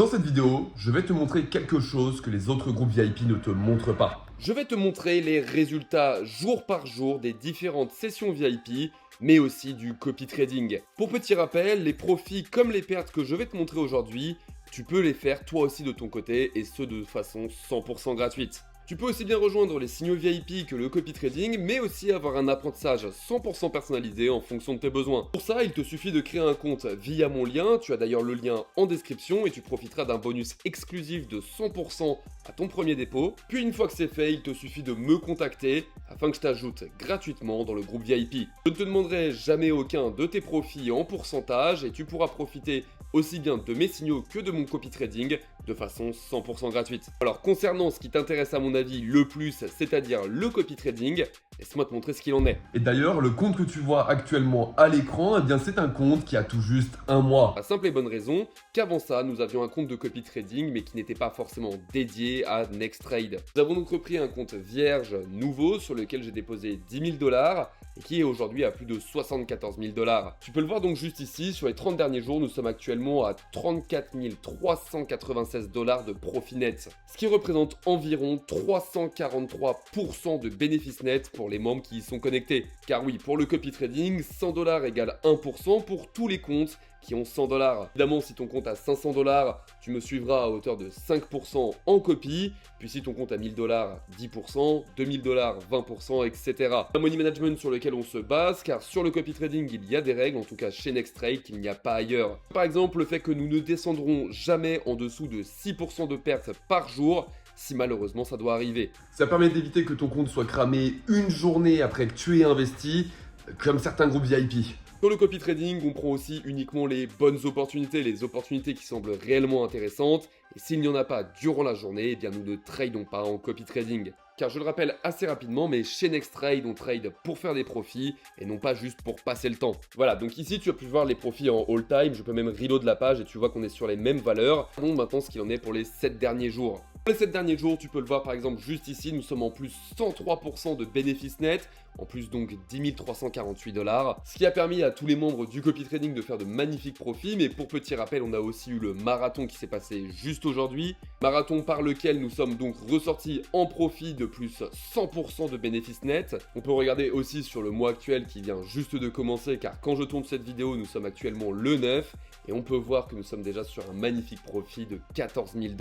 Dans cette vidéo, je vais te montrer quelque chose que les autres groupes VIP ne te montrent pas. Je vais te montrer les résultats jour par jour des différentes sessions VIP, mais aussi du copy trading. Pour petit rappel, les profits comme les pertes que je vais te montrer aujourd'hui, tu peux les faire toi aussi de ton côté et ce de façon 100% gratuite. Tu peux aussi bien rejoindre les signaux VIP que le copy trading, mais aussi avoir un apprentissage 100% personnalisé en fonction de tes besoins. Pour ça, il te suffit de créer un compte via mon lien, tu as d'ailleurs le lien en description et tu profiteras d'un bonus exclusif de 100% à ton premier dépôt. Puis une fois que c'est fait, il te suffit de me contacter afin que je t'ajoute gratuitement dans le groupe VIP. Je ne te demanderai jamais aucun de tes profits en pourcentage et tu pourras profiter aussi bien de mes signaux que de mon copy trading de façon 100% gratuite. Alors concernant ce qui t'intéresse à mon avis le plus, c'est-à-dire le copy trading, laisse-moi te montrer ce qu'il en est. Et d'ailleurs, le compte que tu vois actuellement à l'écran, eh bien c'est un compte qui a tout juste un mois. La simple et bonne raison qu'avant ça, nous avions un compte de copy trading mais qui n'était pas forcément dédié à NextTrade. Nous avons donc repris un compte vierge nouveau sur lequel j'ai déposé 10 000 $. Et qui est aujourd'hui à plus de 74 000 $. Tu peux le voir donc juste ici, sur les 30 derniers jours, nous sommes actuellement à 34 396 $ de profit net, ce qui représente environ 343% de bénéfices nets pour les membres qui y sont connectés. Car oui, pour le copy trading, 100 $ égale 1% pour tous les comptes qui ont 100 $. Évidemment, si ton compte a 500 $, tu me suivras à hauteur de 5% en copie. Puis si ton compte a 1000 $, 10%, 2000 $, 20%, etc. Un money management sur lequel on se base, car sur le copy trading, il y a des règles, en tout cas chez NextTrade, qu'il n'y a pas ailleurs. Par exemple, le fait que nous ne descendrons jamais en dessous de 6% de pertes par jour, si malheureusement ça doit arriver. Ça permet d'éviter que ton compte soit cramé une journée après que tu aies investi, comme certains groupes VIP. Sur le copy trading, on prend aussi uniquement les bonnes opportunités, les opportunités qui semblent réellement intéressantes, et s'il n'y en a pas durant la journée, eh bien nous ne tradons pas en copy trading. Car je le rappelle assez rapidement, mais chez NextTrade, on trade pour faire des profits et non pas juste pour passer le temps. Voilà, donc ici tu as pu voir les profits en all time, je peux même reload la page et tu vois qu'on est sur les mêmes valeurs. Regardons maintenant ce qu'il en est pour les 7 derniers jours. Pour les 7 derniers jours, tu peux le voir par exemple juste ici, nous sommes en plus 103% de bénéfices nets, en plus donc 10 348 $, ce qui a permis à tous les membres du copy trading de faire de magnifiques profits. Mais pour petit rappel, on a aussi eu le marathon qui s'est passé juste aujourd'hui, marathon par lequel nous sommes donc ressortis en profit de plus 100% de bénéfices nets. On peut regarder aussi sur le mois actuel qui vient juste de commencer, car quand je tourne cette vidéo, nous sommes actuellement le 9 et on peut voir que nous sommes déjà sur un magnifique profit de 14 000 $.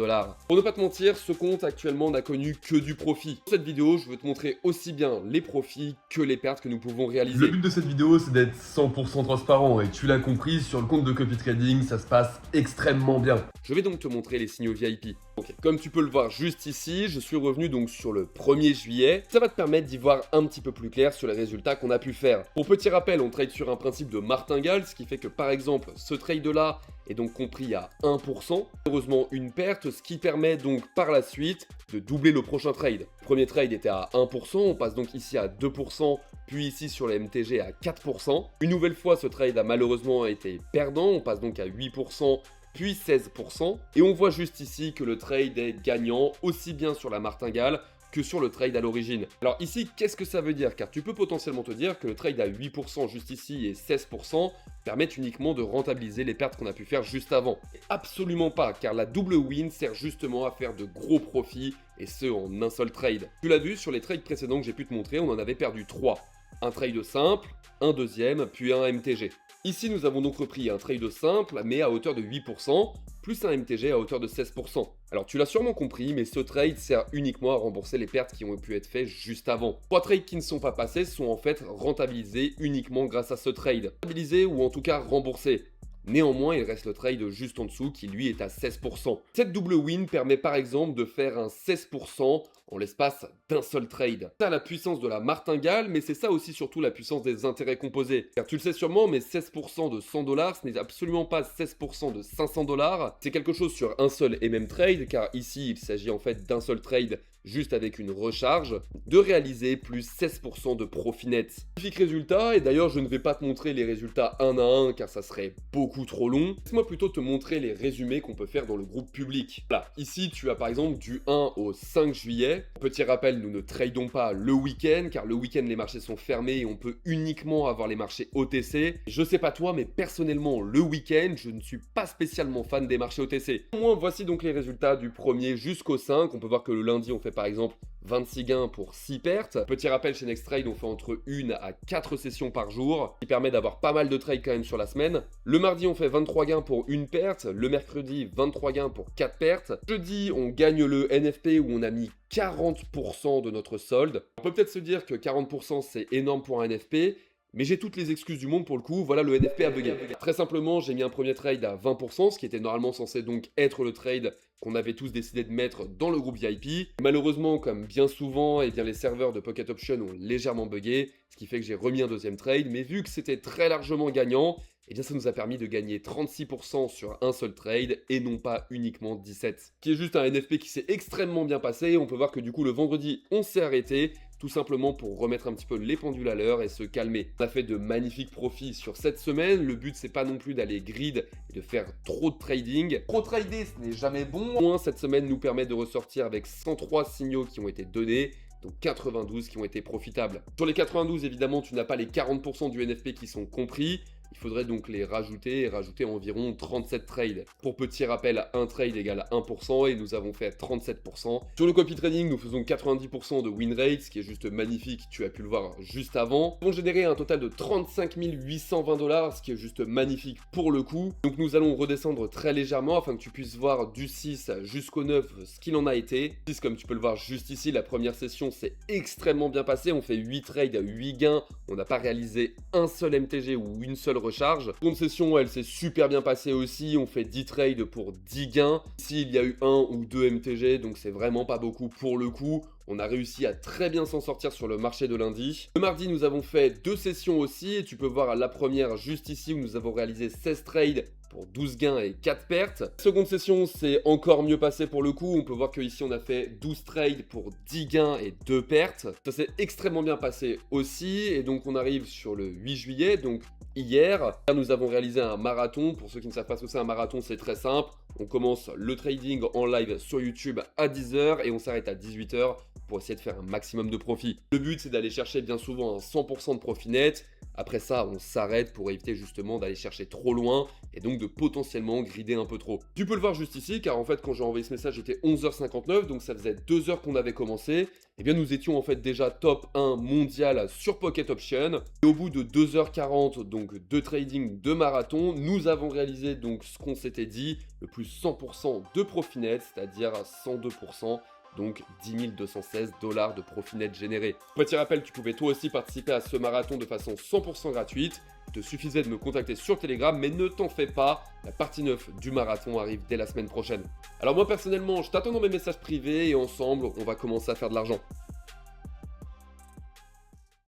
Pour ne pas te mentir, ce compte actuellement n'a connu que du profit. Dans cette vidéo, je veux te montrer aussi bien les profits que les pertes que nous pouvons réaliser. Le but de cette vidéo, c'est d'être 100% transparent, et tu l'as compris, sur le compte de copy trading, ça se passe extrêmement bien. Je vais donc te montrer les signaux VIP. Ok, comme tu peux le voir juste ici, je suis revenu donc sur le 1er juillet. Ça va te permettre d'y voir un petit peu plus clair sur les résultats qu'on a pu faire. Pour petit rappel, on trade sur un principe de martingale, ce qui fait que par exemple, ce trade-là est donc compris à 1%. Heureusement, une perte, ce qui permet donc par la suite de doubler le prochain trade. Le premier trade était à 1%, on passe donc ici à 2%, puis ici sur les MTG à 4%. Une nouvelle fois, ce trade a malheureusement été perdant, on passe donc à 8%, puis 16%. Et on voit juste ici que le trade est gagnant aussi bien sur la martingale que sur le trade à l'origine. Alors ici, qu'est-ce que ça veut dire? Car tu peux potentiellement te dire que le trade à 8% juste ici et 16% permettent uniquement de rentabiliser les pertes qu'on a pu faire juste avant. Et absolument pas, car la double win sert justement à faire de gros profits, et ce en un seul trade. Tu l'as vu sur les trades précédents que j'ai pu te montrer, on en avait perdu 3. Un trade simple, un deuxième, puis un MTG. Ici, nous avons donc repris un trade simple, mais à hauteur de 8%, plus un MTG à hauteur de 16%. Alors tu l'as sûrement compris, mais ce trade sert uniquement à rembourser les pertes qui ont pu être faites juste avant. 3 trades qui ne sont pas passés sont en fait rentabilisés uniquement grâce à ce trade. Rentabilisés ou en tout cas remboursés. Néanmoins, il reste le trade juste en dessous qui lui est à 16%. Cette double win permet par exemple de faire un 16% en l'espace d'un seul trade. C'est la puissance de la martingale, mais c'est ça aussi surtout la puissance des intérêts composés. Car tu le sais sûrement, mais 16% de 100 $, ce n'est absolument pas 16% de 500 $. C'est quelque chose sur un seul et même trade, car ici il s'agit en fait d'un seul trade juste avec une recharge, de réaliser plus 16% de profit net. Magnifique résultat, et d'ailleurs je ne vais pas te montrer les résultats un à un car ça serait beaucoup trop long. Laisse-moi plutôt te montrer les résumés qu'on peut faire dans le groupe public. Voilà, ici tu as par exemple du 1 au 5 juillet. Petit rappel, rappel, nous ne tradons pas le week-end, car le week-end les marchés sont fermés et on peut uniquement avoir les marchés OTC. Je sais pas toi, mais personnellement, le week-end, je ne suis pas spécialement fan des marchés OTC. Au moins, voici donc les résultats du 1er jusqu'au 5. On peut voir que le lundi, on fait par exemple 26 gains pour 6 pertes. Petit rappel, chez Nextrade, on fait entre 1 à 4 sessions par jour, ce qui permet d'avoir pas mal de trades quand même sur la semaine. Le mardi, on fait 23 gains pour 1 perte. Le mercredi, 23 gains pour 4 pertes. Jeudi, on gagne le NFP où on a mis 40% de notre solde. On peut peut-être se dire que 40% c'est énorme pour un NFP, mais j'ai toutes les excuses du monde pour le coup, voilà, le NFP a bugué. Très simplement, j'ai mis un premier trade à 20%, ce qui était normalement censé donc être le trade qu'on avait tous décidé de mettre dans le groupe VIP. Malheureusement, comme bien souvent, eh bien, les serveurs de Pocket Option ont légèrement bugué, ce qui fait que j'ai remis un deuxième trade, mais vu que c'était très largement gagnant, eh bien ça nous a permis de gagner 36% sur un seul trade et non pas uniquement 17%. Qui est juste un NFP qui s'est extrêmement bien passé. On peut voir que du coup le vendredi on s'est arrêté, tout simplement pour remettre un petit peu les pendules à l'heure et se calmer. On a fait de magnifiques profits sur cette semaine. Le but c'est pas non plus d'aller grid et de faire trop de trading. Trop trader ce n'est jamais bon. Au moins cette semaine nous permet de ressortir avec 103 signaux qui ont été donnés, donc 92 qui ont été profitables. Sur les 92 évidemment tu n'as pas les 40% du NFP qui sont compris. Il faudrait donc les rajouter et rajouter environ 37 trades. Pour petit rappel, un trade égale 1% et nous avons fait 37%. Sur le copy trading, nous faisons 90% de win rate, ce qui est juste magnifique, tu as pu le voir juste avant. Nous avons généré un total de 35 820 $, ce qui est juste magnifique pour le coup. Donc nous allons redescendre très légèrement afin que tu puisses voir du 6 jusqu'au 9 ce qu'il en a été. 6, comme tu peux le voir juste ici, la première session s'est extrêmement bien passée. On fait 8 trades à 8 gains. On n'a pas réalisé un seul MTG ou une seule recharge. Seconde session, elle s'est super bien passée aussi. On fait 10 trades pour 10 gains. Ici, il y a eu 1 ou 2 MTG, donc c'est vraiment pas beaucoup pour le coup. On a réussi à très bien s'en sortir sur le marché de lundi. Le mardi, nous avons fait 2 sessions aussi. Et tu peux voir la première juste ici où nous avons réalisé 16 trades pour 12 gains et 4 pertes. Seconde session, c'est encore mieux passé pour le coup. On peut voir qu'ici, on a fait 12 trades pour 10 gains et 2 pertes. Ça s'est extrêmement bien passé aussi. Et donc, on arrive sur le 8 juillet, donc hier. Nous avons réalisé un marathon. Pour ceux qui ne savent pas ce que c'est un marathon, c'est très simple. On commence le trading en live sur YouTube à 10h et on s'arrête à 18h pour essayer de faire un maximum de profit. Le but, c'est d'aller chercher bien souvent un 100% de profit net. Après ça, on s'arrête pour éviter justement d'aller chercher trop loin et donc de potentiellement grider un peu trop. Tu peux le voir juste ici, car en fait, quand j'ai envoyé ce message, j'étais 11h59, donc ça faisait 2 heures qu'on avait commencé. Et bien, nous étions en fait déjà top 1 mondial sur Pocket Option. Et au bout de 2h40, donc de trading de marathon, nous avons réalisé donc ce qu'on s'était dit, le plus 100% de profit net, c'est-à-dire 102%. Donc 10 216 $ de profit net généré. Petit rappel, tu pouvais toi aussi participer à ce marathon de façon 100% gratuite. Il te suffisait de me contacter sur Telegram, mais ne t'en fais pas, la partie 9 du marathon arrive dès la semaine prochaine. Alors moi personnellement, je t'attends dans mes messages privés et ensemble, on va commencer à faire de l'argent.